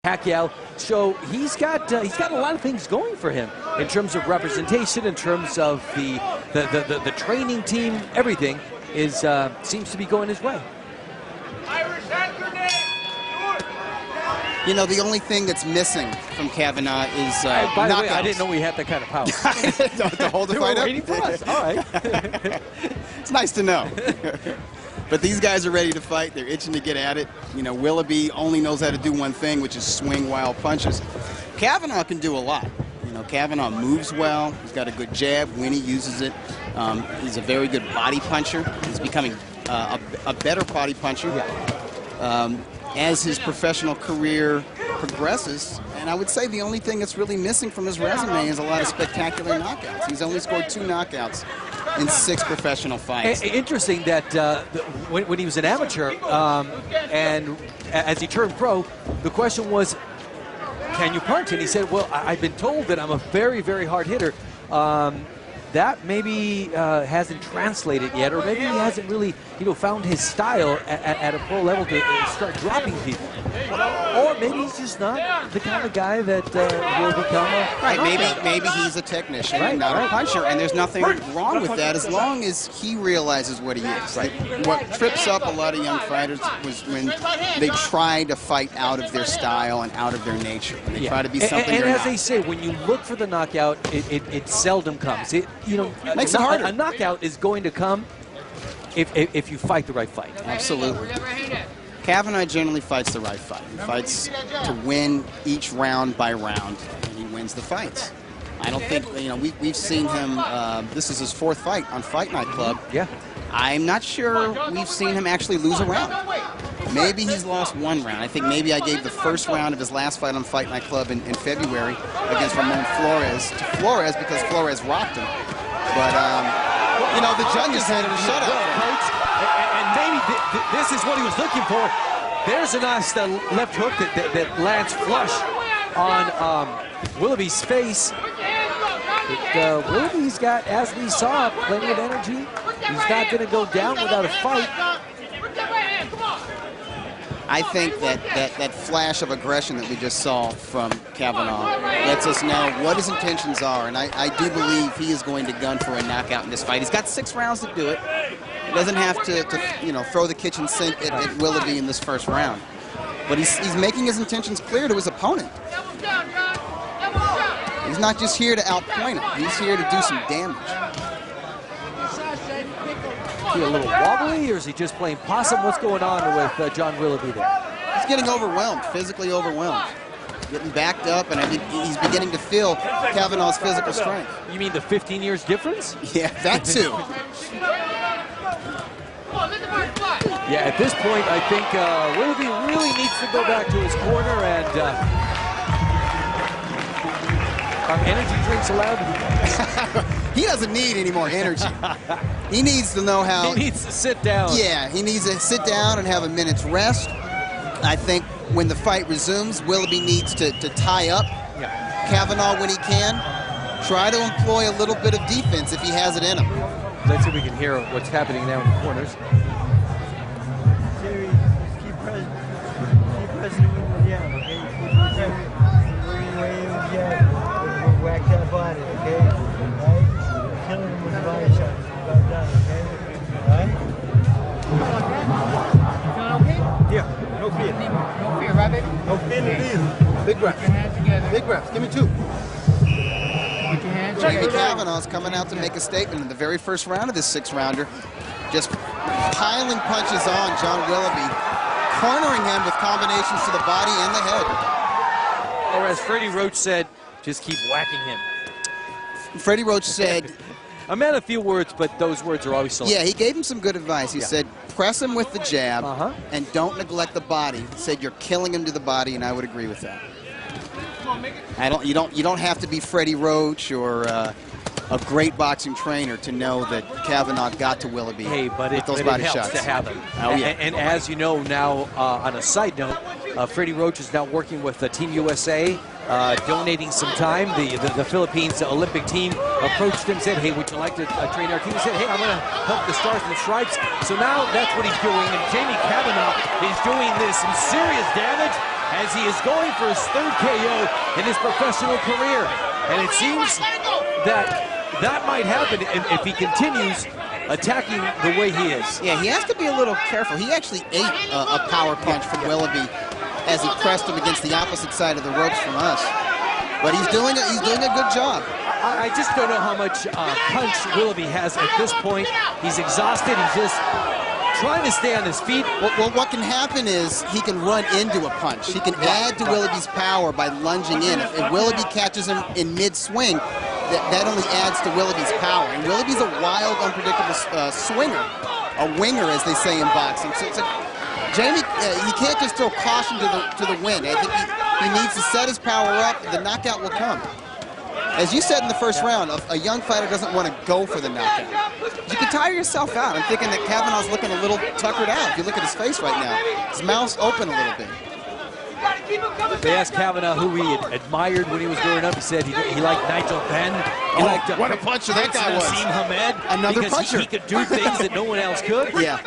Pacquiao. So he's got a lot of things going for him in terms of representation, in terms of the training team. Everything is seems to be going his way. You know, the only thing that's missing from Kavanagh is by the way, I didn't know we had that kind of power. To hold the fight up? Waiting for us. All right. It's nice to know. But these guys are ready to fight. They're itching to get at it. You know, Willoughby only knows how to do one thing, which is swing wild punches. Kavanagh can do a lot. You know, Kavanagh moves well. He's got a good jab when he uses it. He's a very good body puncher. He's becoming a better body puncher. Yeah. As his professional career progresses, and I would say the only thing that's really missing from his resume is a lot of spectacular knockouts. He's only scored 2 knockouts in 6 professional fights. Interesting that when he was an amateur and as he turned pro, the question was, can you punch? And he said, well, I've been told that I'm a very, very hard hitter. That maybe hasn't translated yet, or maybe he hasn't really, found his style at a pro level to start dropping people. Or maybe he's just not the kind of guy that will become a maybe he's a technician, and not a puncher, and there's nothing wrong with that as long as he realizes what he is. What trips up a lot of young fighters was when they try to fight out of their style and out of their nature. When they try to be something and they're as not. they say, when you look for the knockout, it seldom comes. Makes it harder. A knockout is going to come if you fight the right fight. Absolutely. Kavanagh generally fights the right fight. He fights to win each round by round, and he wins the fights. I don't think, we've seen him, this is his 4th fight on Fight Night Club. Yeah. I'm not sure we've seen him actually lose a round. Maybe he's lost 1 round. I think maybe I gave the first round of his last fight on Fight Night Club in February against Ramon Flores to Flores because Flores rocked him. But, the judges had him shut up. And maybe this is what he was looking for. There's a nice left hook that lands flush on Willoughby's face. Willoughby's got, as we saw, plenty of energy. He's not going to go down without a fight. I think that flash of aggression that we just saw from Kavanagh lets us know what his intentions are, and I do believe he is going to gun for a knockout in this fight. He's got 6 rounds to do it. He doesn't have to throw the kitchen sink at Willoughby in this first round, but he's making his intentions clear to his opponent. He's not just here to outpoint him. He's here to do some damage. Is he a little wobbly, or is he just playing possum? What's going on with John Willoughby there? He's getting overwhelmed, physically overwhelmed. Getting backed up, and I think he's beginning to feel Kavanagh's physical strength. You mean the 15 years difference? Yeah, that too. Yeah, at this point, I think Willoughby really needs to go back to his corner and are energy drinks allowed? He doesn't need any more energy. He needs to know how. He needs to sit down. Yeah, he needs to sit down and have a minute's rest. I think when the fight resumes, Willoughby needs to tie up Kavanagh when he can. Try to employ a little bit of defense if he has it in him. Let's see if we can hear what's happening now in the corners. Jerry, keep pressing with the jab, okay? Keep pressing with the jab. We'll whack that body, okay? Right? Killing him with the body shots. About done, okay? Alright? Okay? Yeah, no fear. No fear, right, baby? No fear, no fear. Big reps. Put your hands together. Big reps. Give me 2. Put your hands Jamie together. Kavanagh's coming out to make a statement in the very first round of this 6-rounder. Just piling punches on John Willoughby, cornering him with combinations to the body and the head. Or as Freddie Roach said, just keep whacking him. Freddie Roach said... I meant a few words, but those words are always selective. Yeah, he gave him some good advice. He said, press him with the jab and don't neglect the body. He said you're killing him to the body, and I would agree with that. You don't have to be Freddie Roach or a great boxing trainer to know that Kavanagh got to Willoughby. Hey, but with those it body helps shots. to have him. Oh, yeah. And as you know now, on a side note, Freddie Roach is now working with Team USA, donating some time. The Philippines Olympic team approached him, said, hey, would you like to train our team? He said, hey, I'm going to help the Stars and the Stripes. So now that's what he's doing. And Jamie Kavanagh is doing this some serious damage as he is going for his 3rd KO in his professional career. And it seems that might happen if he continues attacking the way he is. Yeah, he has to be a little careful. He actually ate a power punch from Willoughby as he pressed him against the opposite side of the ropes from us. But he's doing a good job. I just don't know how much punch Willoughby has at this point. He's exhausted. He's just trying to stay on his feet. Well, what can happen is he can run into a punch. He can add to Willoughby's power by lunging in. If Willoughby catches him in mid-swing, that only adds to Willoughby's power. And Willoughby's a wild, unpredictable swinger, a winger, as they say in boxing. So it's Jamie, he can't just throw caution to the wind. I think he needs to set his power up. The knockout will come. As you said in the first round, a young fighter doesn't want to go for the knockout. You can tire yourself out. I'm thinking that Kavanagh's looking a little tuckered out. If you look at his face right now, his mouth's open a little bit. They asked Kavanagh who he admired when he was growing up. He said he liked Nigel Benn. He liked what a puncher that guy was. Nassim Hamed. Another puncher. He could do things that no one else could. Yeah.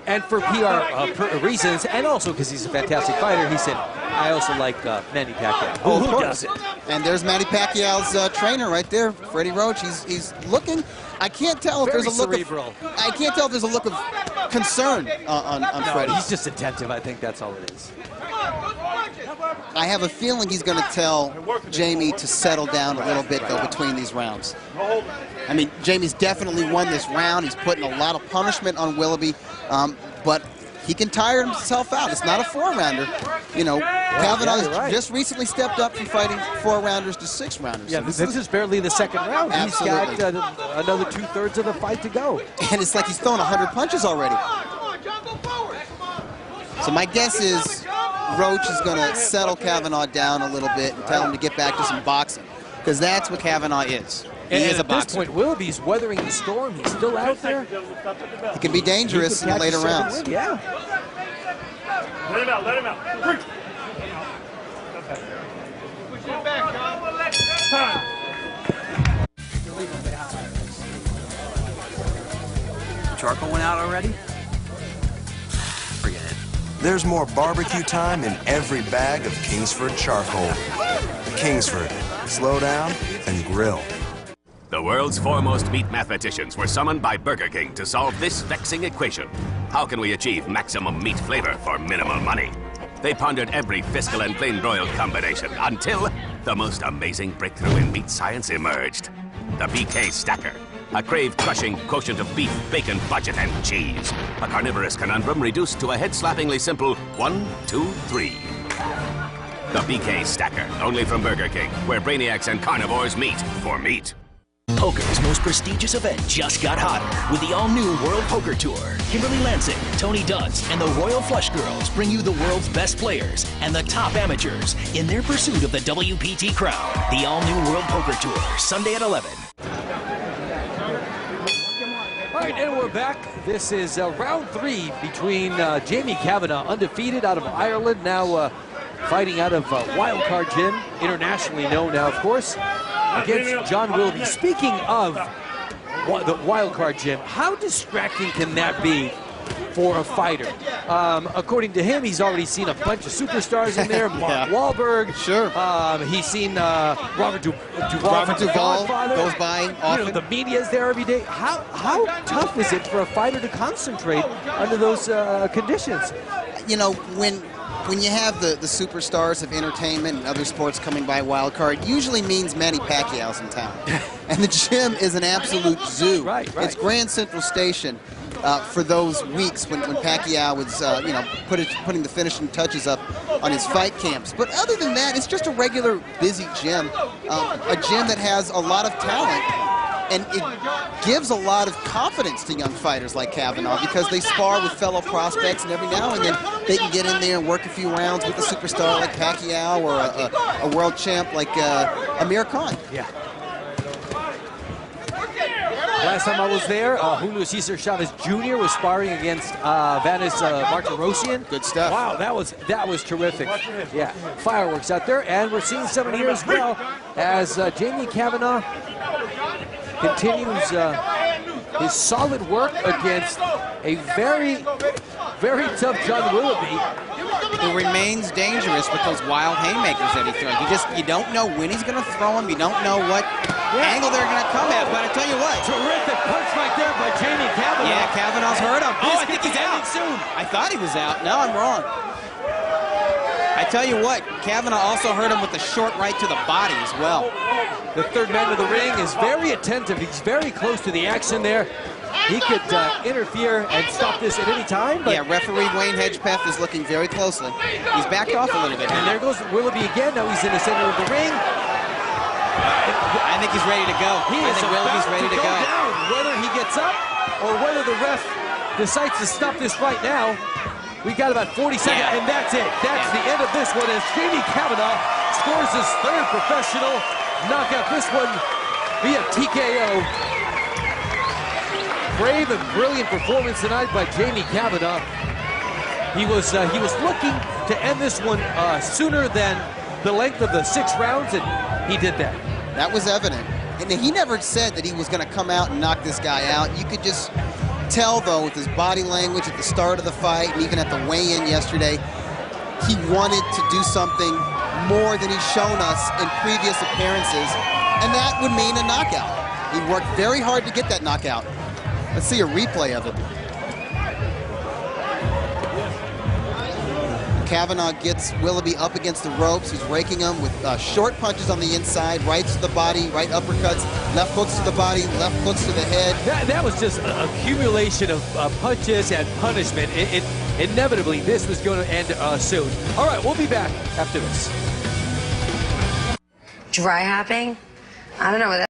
And for PR reasons, and also because he's a fantastic fighter, he said, I also like Manny Pacquiao. Who doesn't? And there's Manny Pacquiao's trainer right there, Freddie Roach. He's looking. I can't tell if there's a look cerebral. I can't tell if there's a look of concern on No, Freddie. he's just attentive. I think that's all it is. I have a feeling he's going to tell Jamie to settle down a little bit, though, between these rounds. I mean, Jamie's definitely won this round. He's putting a lot of punishment on Willoughby, but he can tire himself out. It's not a 4-rounder. You know, Kavanagh just recently stepped up from fighting 4-rounders to 6-rounders. Yeah, this is barely the 2nd round. Absolutely. He's got another 2/3 of the fight to go. And it's like he's thrown 100 punches already. So my guess is Roach is going to settle Kavanagh down a little bit and tell him to get back to some boxing, because that's what Kavanagh is. He is a boxer. At this point, Willoughby's weathering the storm. He's still out there. He can be dangerous in the later rounds. Yeah. Let him out, let him out. Charcoal went out already? Forget it. There's more barbecue time in every bag of Kingsford charcoal. Kingsford, slow down and grill. The world's foremost meat mathematicians were summoned by Burger King to solve this vexing equation. How can we achieve maximum meat flavor for minimal money? They pondered every fiscal and plain-broiled combination until the most amazing breakthrough in meat science emerged. The BK Stacker, a crave-crushing quotient of beef, bacon, budget, and cheese. A carnivorous conundrum reduced to a head-slappingly simple 1, 2, 3. The BK Stacker, only from Burger King, where brainiacs and carnivores meet for meat. Poker's most prestigious event just got hotter with the all-new World Poker Tour. Kimberly Lansing, Tony Dunst, and the Royal Flush Girls bring you the world's best players and the top amateurs in their pursuit of the WPT crown. The all-new World Poker Tour, Sunday at 11. All right, and we're back. This is round 3 between Jamie Kavanagh, undefeated out of Ireland, now fighting out of Wildcard Gym, internationally known now, of course, against John Willoughby. Speaking of the Wildcard Gym, how distracting can that be for a fighter? According to him, he's already seen a bunch of superstars in there. Mark Wahlberg. Sure. He's seen Robert Duvall. Robert Duvall goes by often. You know, the media is there every day. How tough is it for a fighter to concentrate under those conditions? You know, when you have the superstars of entertainment and other sports coming by Wildcard, usually means Manny Pacquiao's in town. And the gym is an absolute zoo. Right. It's Grand Central Station for those weeks when Pacquiao was, you know, putting the finishing touches up on his fight camps. But other than that, it's just a regular busy gym, a gym that has a lot of talent. And it gives a lot of confidence to young fighters like Kavanagh, because they spar with fellow prospects, and every now and then they can get in there and work a few rounds with a superstar like Pacquiao or a world champ like Amir Khan. Yeah. Last time I was there, Julio Cesar Chavez Jr. was sparring against Vanis Martirosyan. Good stuff. Wow, that was terrific. Yeah, fireworks out there, and we're seeing some here as well as Jamie Kavanagh continues his solid work against a very, very tough John Willoughby, who remains dangerous with those wild haymakers that he throws. You don't know when he's going to throw them. You don't know what angle they're going to come at. But I tell you what. Terrific punch right there by Jamie Kavanagh. Yeah, Kavanagh's hurt him. Oh, I think he's out. Soon. I thought he was out. No, I'm wrong. I tell you what, Kavanagh also hurt him with the short right to the body as well. The third man of the ring is very attentive. He's very close to the action there. He could interfere and stop this at any time. But yeah, referee Wayne Hedgepeth is looking very closely. He's backed off a little bit. And there goes Willoughby again. Now he's in the center of the ring. I think he's ready to go. I think Willoughby's ready to go. Down. Whether he gets up or whether the ref decides to stop this right now, we got about 40 seconds, and that's it. That's the end of this one as Jamie Kavanagh scores his third professional knockout. This one via TKO. Brave and brilliant performance tonight by Jamie Kavanagh. He was looking to end this one sooner than the length of the 6 rounds, and he did that. That was evident. And he never said that he was going to come out and knock this guy out. You could just tell, though, with his body language at the start of the fight and even at the weigh-in yesterday, he wanted to do something more than he's shown us in previous appearances, and that would mean a knockout. He worked very hard to get that knockout. Let's see a replay of it. Kavanagh gets Willoughby up against the ropes. He's raking him with short punches on the inside, rights to the body, right uppercuts, left hooks to the body, left hooks to the head. That was just an accumulation of punches and punishment. Inevitably, this was going to end soon. All right, we'll be back after this. Dry hopping? I don't know what that